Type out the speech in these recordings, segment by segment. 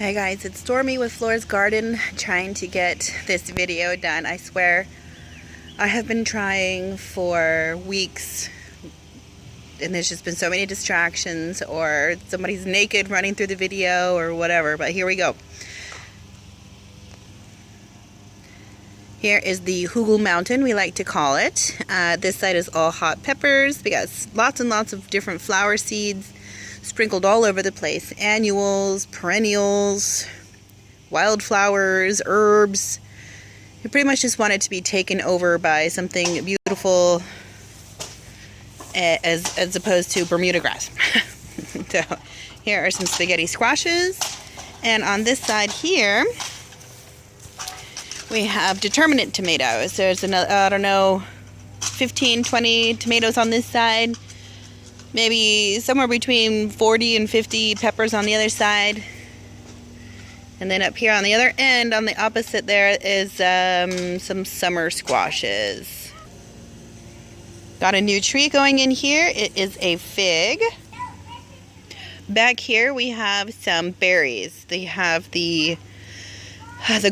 Hi guys, it's Stormy with Flora's Garden trying to get this video done. I swear I have been trying for weeks and there's just been so many distractions, or somebody's naked running through the video or whatever, but here we go. Here is the Hugel Mountain, we like to call it. This side is all hot peppers. We got lots and lots of different flower seeds sprinkled all over the place. Annuals, perennials, wildflowers, herbs. I pretty much just want it to be taken over by something beautiful as opposed to Bermuda grass. So here are some spaghetti squashes. And on this side here, we have determinate tomatoes. There's another, I don't know, 15, 20 tomatoes on this side. Maybe somewhere between 40 and 50 peppers on the other side. And then up here on the other end, on the opposite there, is some summer squashes. Got a new tree going in here. It is a fig. Back here we have some berries. They have the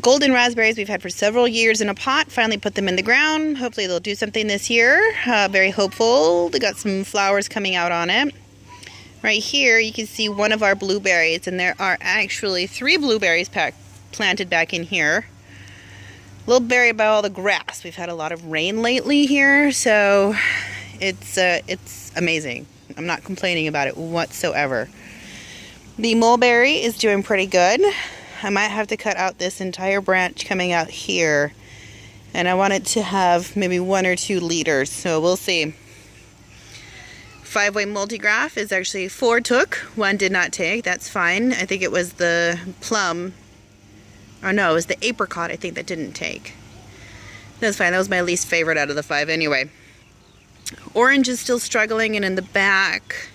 golden raspberries we've had for several years in a pot. Finally put them in the ground. Hopefully they'll do something this year. Very hopeful. They got some flowers coming out on it. Right here you can see one of our blueberries, and there are actually 3 blueberries planted back in here. A little buried by all the grass. We've had a lot of rain lately here, so it's amazing. I'm not complaining about it whatsoever. The mulberry is doing pretty good. I might have to cut out this entire branch coming out here, and I want it to have maybe 1 or 2 leaders, so we'll see. 5-way multigraph is actually 4 took, 1 did not take. That's fine. I think it was the plum, or no, it was the apricot I think that didn't take. That's fine. That was my least favorite out of the 5 anyway. Orange is still struggling, and in the back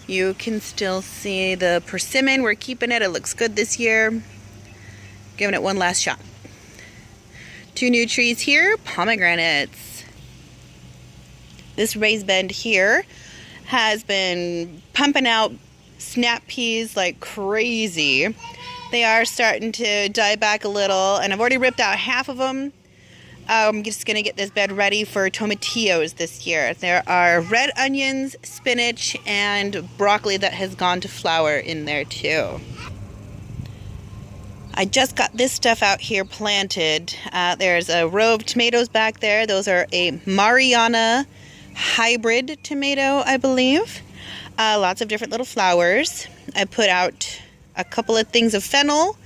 you can still see the persimmon. We're keeping it. It looks good this year. Giving it one last shot. 2 new trees here, pomegranates. This raised bed here has been pumping out snap peas like crazy. They are starting to die back a little, and I've already ripped out half of them. I'm just going to get this bed ready for tomatillos this year. There are red onions, spinach, and broccoli that has gone to flower in there too. I just got this stuff out here planted. There's a row of tomatoes back there. Those are a Mariana hybrid tomato, I believe. Lots of different little flowers. I put out a couple of things of fennel.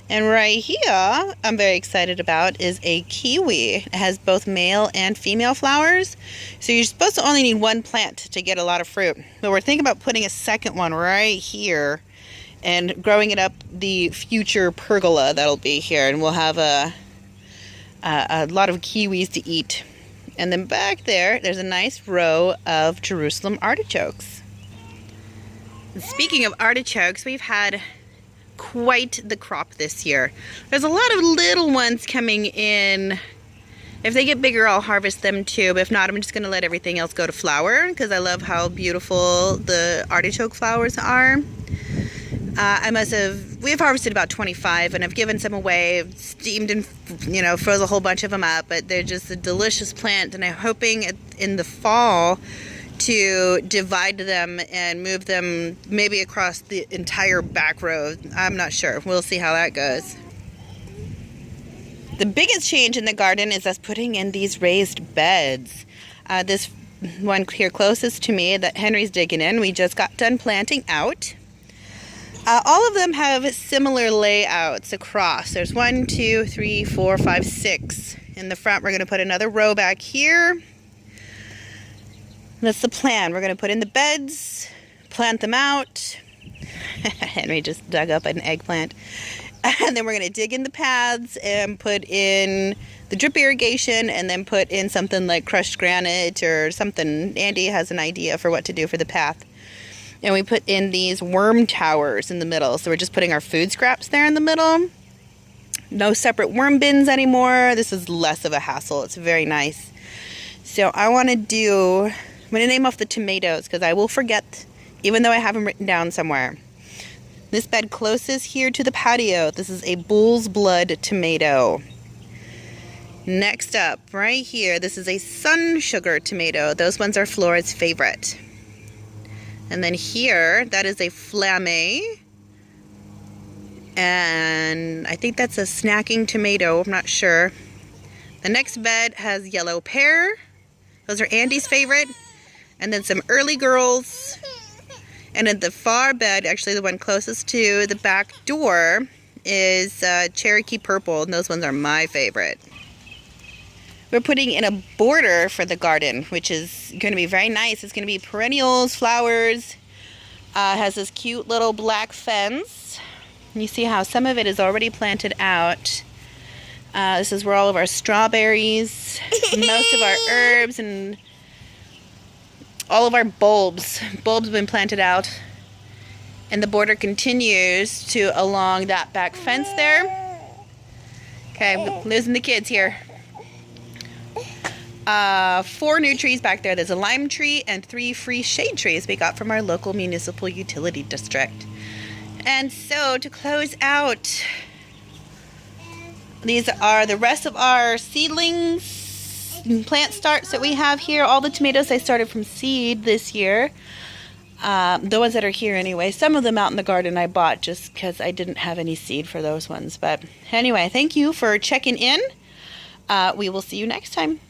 And right here, I'm very excited about, is a kiwi. It has both male and female flowers. So you're supposed to only need 1 plant to get a lot of fruit. But we're thinking about putting a second one right here and growing it up the future pergola that'll be here. And we'll have a lot of kiwis to eat. And then back there, there's a nice row of Jerusalem artichokes. And speaking of artichokes, we've had quite the crop this year. There's a lot of little ones coming in. If they get bigger, I'll harvest them too, but if not, I'm just going to let everything else go to flower because I love how beautiful the artichoke flowers are. We've harvested about 25, and I've given some away, steamed and, froze a whole bunch of them up, but they're just a delicious plant, and I'm hoping in the fall to divide them and move them maybe across the entire back row. I'm not sure. We'll see how that goes. The biggest change in the garden is us putting in these raised beds. This one here closest to me that Henry's digging in, we just got done planting out. All of them have similar layouts across. There's 1, 2, 3, 4, 5, 6. In the front, we're going to put another row back here. That's the plan. We're going to put in the beds, plant them out. Henry just dug up an eggplant. And then we're going to dig in the paths and put in the drip irrigation, and then put in something like crushed granite or something. Andy has an idea for what to do for the path. And we put in these worm towers in the middle. So we're just putting our food scraps there in the middle. No separate worm bins anymore. This is less of a hassle. It's very nice. So I'm going to name off the tomatoes because I will forget, even though I have them written down somewhere. This bed closest here to the patio, this is a bull's blood tomato. Next up, right here, this is a sun sugar tomato. Those ones are Flora's favorite. And then here, that is a flamme. And I think that's a snacking tomato, I'm not sure. The next bed has yellow pear. Those are Andy's favorite. And then some early girls. And in the far bed, actually the one closest to the back door, is Cherokee purple. And those ones are my favorite. We're putting in a border for the garden, which is going to be very nice. It's going to be perennials, flowers. Has this cute little black fence. And you see how some of it is already planted out. This is where all of our strawberries, most of our herbs, and all of our bulbs have been planted out. And the border continues to along that back fence there. Okay, I'm losing the kids here. 4 new trees back there. There's a lime tree and 3 free shade trees we got from our local municipal utility district. And so to close out, these are the rest of our seedlings and plant starts that we have here. All the tomatoes I started from seed this year. The ones that are here anyway. Some of them out in the garden I bought just because I didn't have any seed for those ones. But anyway, thank you for checking in. We will see you next time.